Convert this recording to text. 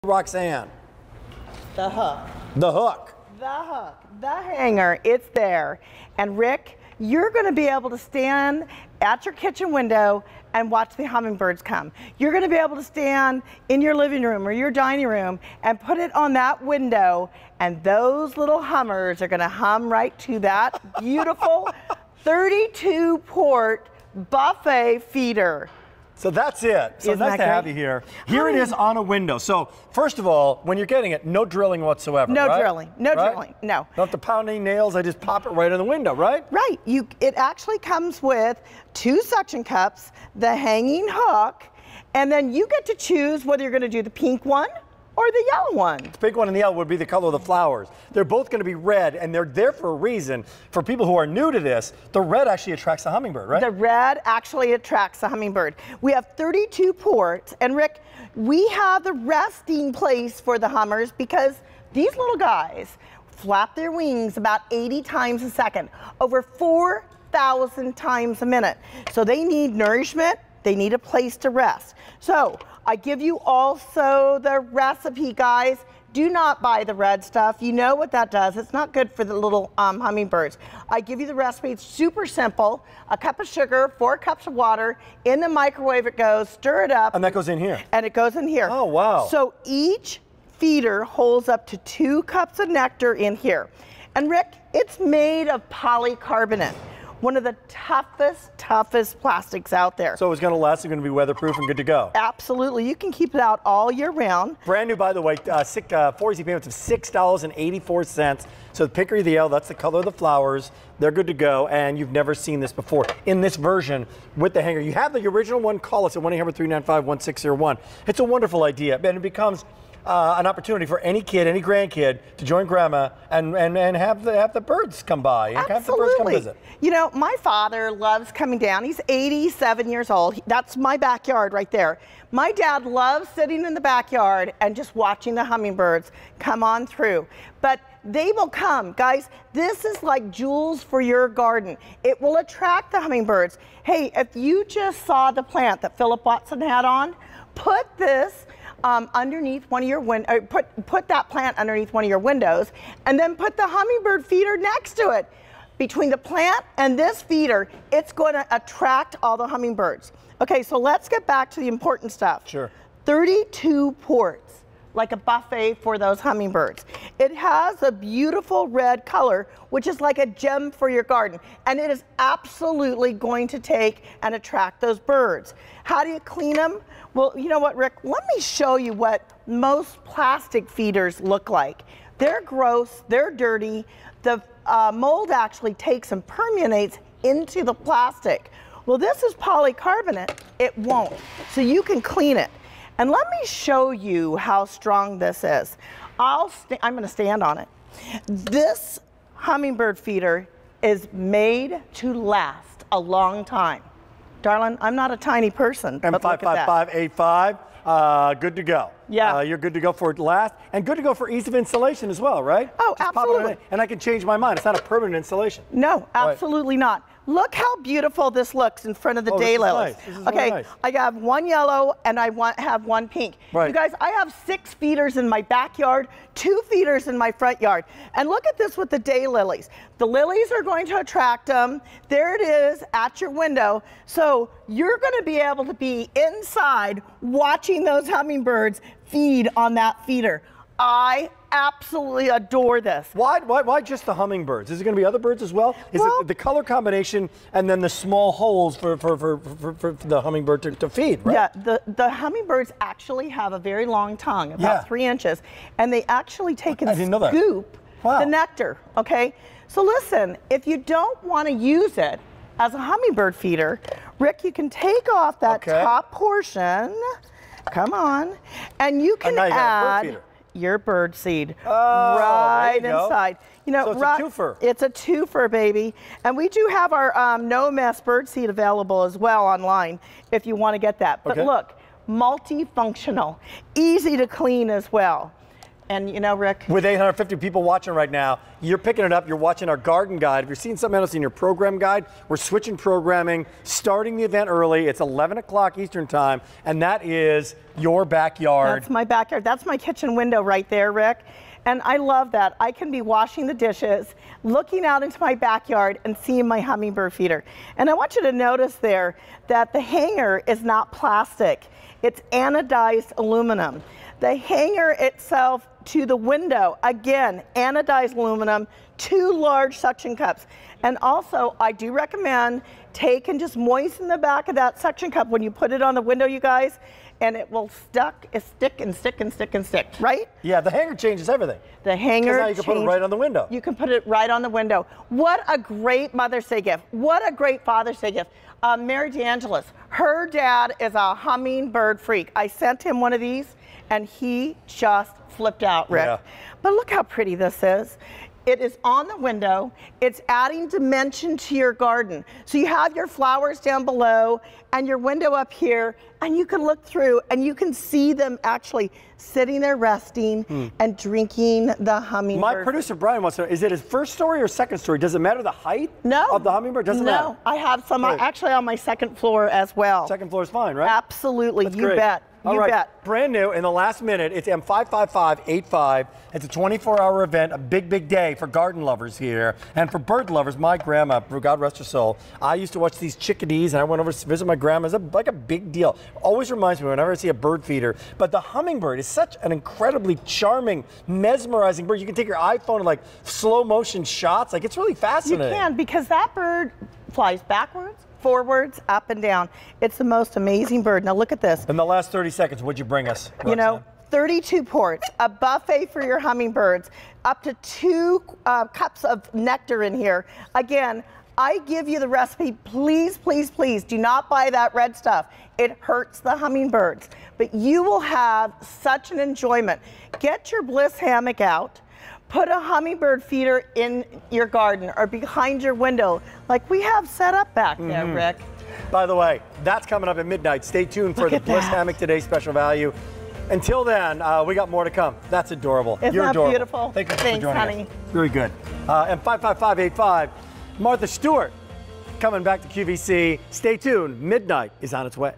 Roxanne? The hook. The hook. The hook. The hanger. It's there. And Rick, you're going to be able to stand at your kitchen window and watch the hummingbirds come. You're going to be able to stand in your living room or your dining room and put it on that window, and those little hummers are going to hum right to that beautiful 32-port buffet feeder. So that's it. So nice to have you here. Here it is on a window. So first of all, when you're getting it, no drilling whatsoever. No right? drilling. No drilling. No. Don't have to pound any nails. I just pop it right in the window, right? Right. It actually comes with 2 suction cups, the hanging hook, and then you get to choose whether you're going to do the pink one or the yellow one. The pink one and the yellow would be the color of the flowers. They're both going to be red, and they're there for a reason. For people who are new to this, the red actually attracts the hummingbird, right? The red actually attracts the hummingbird. We have 32 ports, and Rick, we have the resting place for the hummers because these little guys flap their wings about 80 times a second, over 4,000 times a minute. So they need nourishment, they need a place to rest. So I give you also the recipe, guys. Do not buy the red stuff. You know what that does. It's not good for the little hummingbirds. I give you the recipe. It's super simple. A cup of sugar, 4 cups of water. In the microwave it goes. Stir it up. And that goes in here. And it goes in here. Oh, wow. So each feeder holds up to 2 cups of nectar in here. And Rick, it's made of polycarbonate. One of the toughest plastics out there. So it's going to last, it's going to be weatherproof and good to go. Absolutely. You can keep it out all year round. Brand new, by the way, 4 easy payments of $6.84. So the pink or the yellow, that's the color of the flowers. They're good to go, and you've never seen this before. In this version with the hanger, you have the original one. Call us at 1-800-395-1601. It's a wonderful idea, and it becomes an opportunity for any kid, any grandkid to join grandma and have the birds come by and have the birds come visit. You know, my father loves coming down. He's 87 years old. That's my backyard right there. My dad loves sitting in the backyard and just watching the hummingbirds come on through. But they will come. Guys, this is like jewels for your garden. It will attract the hummingbirds. Hey, if you just saw the plant that Philip Watson had on, put this underneath one of your put that plant underneath one of your windows, and then put the hummingbird feeder next to it. Between the plant and this feeder, it's going to attract all the hummingbirds. Okay, so let's get back to the important stuff. Sure. 32 ports, like a buffet for those hummingbirds. It has a beautiful red color, which is like a gem for your garden, and it is absolutely going to take and attract those birds. How do you clean them? Well, you know what, Rick? Let me show you what most plastic feeders look like. They're gross, they're dirty. The mold actually takes and permeates into the plastic. Well, this is polycarbonate. It won't. So you can clean it. And let me show you how strong this is. I'm going to stand on it. This hummingbird feeder is made to last a long time. Darling, I'm not a tiny person. M55585, good to go. Yeah. You're good to go for last, and good to go for ease of installation as well, right? Oh, just absolutely. Pop it on, and I can change my mind. It's not a permanent installation. No, absolutely not. Look how beautiful this looks in front of the daylilies. Nice. This is okay, really nice. I have 1 yellow and I have 1 pink. Right. You guys, I have 6 feeders in my backyard, 2 feeders in my front yard. And look at this with the daylilies. The lilies are going to attract them. There it is at your window. So you're going to be able to be inside watching those hummingbirds feed on that feeder. I absolutely adore this. Why just the hummingbirds? Is it going to be other birds as well? Is it the color combination and then the small holes for the hummingbird to feed, right? Yeah, the hummingbirds actually have a very long tongue, about 3 inches, and they actually take and scoop the nectar, okay? So listen, if you don't want to use it as a hummingbird feeder, Rick, you can take off that top portion, come on, and you can add your bird seed right inside. You know, so it's a twofer. It's a twofer, baby. And we do have our no mess bird seed available as well online if you want to get that. But look, multifunctional, easy to clean as well. And you know, Rick, with 850 people watching right now, you're picking it up, you're watching our garden guide. If you're seeing something else in your program guide, we're switching programming, starting the event early. It's 11 o'clock Eastern time, and that is your backyard. That's my backyard. That's my kitchen window right there, Rick. And I love that. I can be washing the dishes, looking out into my backyard and seeing my hummingbird feeder. And I want you to notice there that the hanger is not plastic. It's anodized aluminum. The hanger itself to the window, again, anodized aluminum, 2 large suction cups. And also, I do recommend take and just moisten the back of that suction cup when you put it on the window, you guys, and it will stick and stick and stick and stick, right? Yeah, the hanger changes everything. The hanger now you can put it right on the window. You can put it right on the window. What a great Mother's Day gift. What a great Father's Day gift. Mary DeAngelis, her dad is a hummingbird freak. I sent him one of these, and he just flipped out, Rick. Yeah. But look how pretty this is. It is on the window. It's adding dimension to your garden. So you have your flowers down below and your window up here, and you can look through and you can see them actually sitting there resting and drinking the hummingbird. My producer Brian wants to know, is it his first story or second story? Does it matter the height of the hummingbird? Doesn't matter. No, I have some actually on my second floor as well. Second floor is fine, right? Absolutely, That's you great. bet. All right, bet. brand new in the last minute. It's M55585. It's a 24-hour event, a big, big day for garden lovers here. And for bird lovers, my grandma, God rest her soul, I used to watch these chickadees, and I went over to visit my grandma. It's like a big deal. Always reminds me whenever I see a bird feeder. But the hummingbird is such an incredibly charming, mesmerizing bird. You can take your iPhone and like slow motion shots. Like, it's really fascinating. You can, because that bird flies backwards, forwards, up and down. It's the most amazing bird. Now look at this. In the last 30 seconds, what'd you bring us, Roxanne? You know, 32 ports, a buffet for your hummingbirds, up to 2 cups of nectar in here. Again, I give you the recipe. Please, please, please do not buy that red stuff. It hurts the hummingbirds, but you will have such an enjoyment. Get your Bliss hammock out. Put a hummingbird feeder in your garden or behind your window like we have set up back there, Rick. By the way, that's coming up at midnight. Stay tuned for the Bliss Hammock Today special value. Until then, we got more to come. That's adorable. Isn't You're that adorable. beautiful? Thank you for Thanks, joining honey. us. Very good. And 55585, Martha Stewart coming back to QVC. Stay tuned. Midnight is on its way.